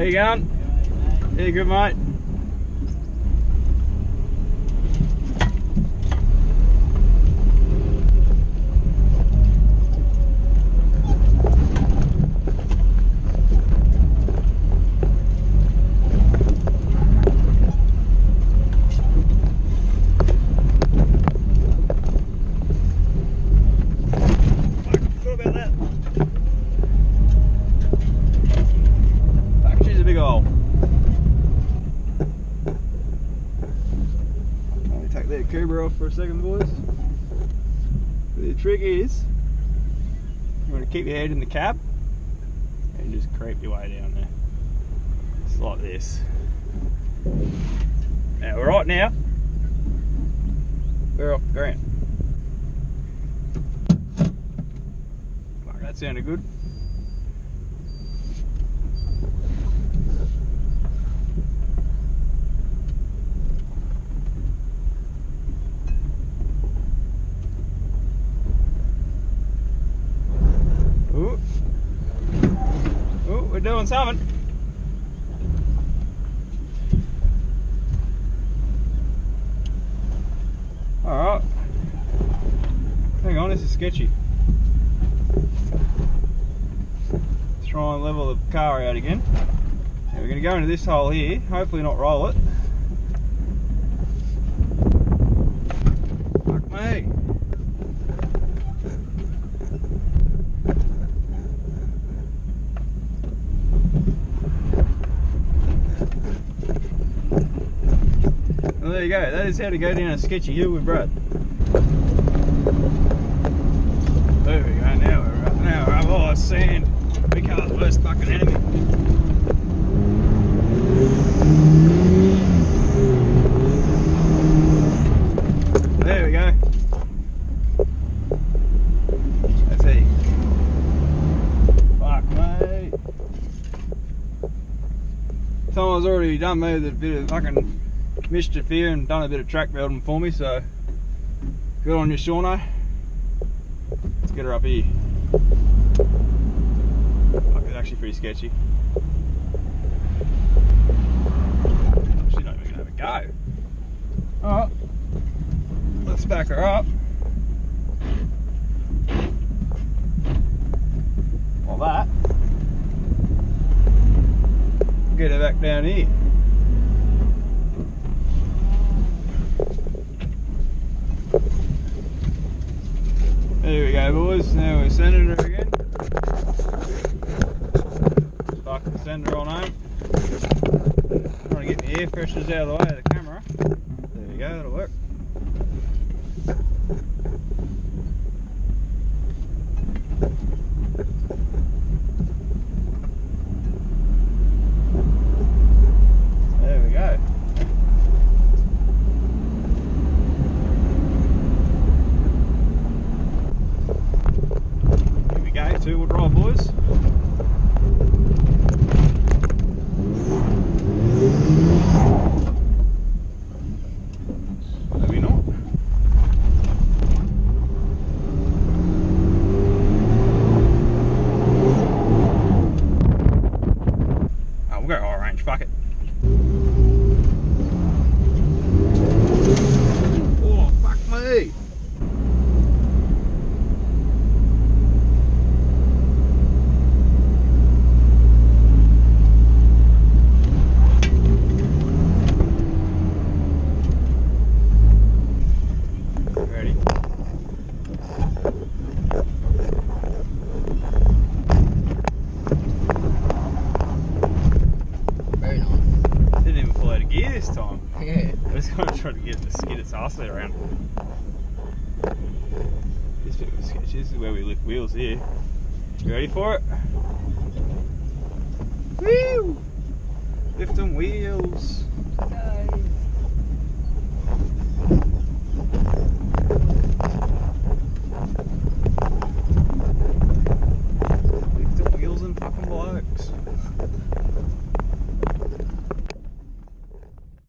How you going? Yeah, good mate. Off for a second, boys. The trick is you want to keep your head in the cab and just creep your way down there. Just like this. Now right now we're off the ground. Fuck, that sounded good. We're doing something. Alright. Hang on, this is sketchy. Let's try and level the car out again. Now we're going to go into this hole here, hopefully not roll it. Fuck me. Well, there you go, that is how to go down a sketchy hill with Brad. There we go, now we're up. Now we're up. Oh, it's sand. My car's worst fucking enemy. There we go. That's it. Fuck me. Someone's already done me with a bit of fucking mischief here and done a bit of track building for me, so good on you, Seano. Let's get her up here. Fuck, it's actually pretty sketchy. She's not even gonna have a go. Alright, let's back her up. Like that. Get her back down here. There we go, boys. Now we're sending her again. Fucking send her on home. Trying to get the air fresheners out of the way of the camera. There we go, that'll work. There we go. Two-wheel drive, boys. Maybe not. Oh, we'll go high range, fuck it. Oh, fuck me. Trying to get the skid its arse around. This bit was sketchy. This is where we lift wheels here. You ready for it? Woo! Lifting wheels. Lifting wheels and fucking blokes.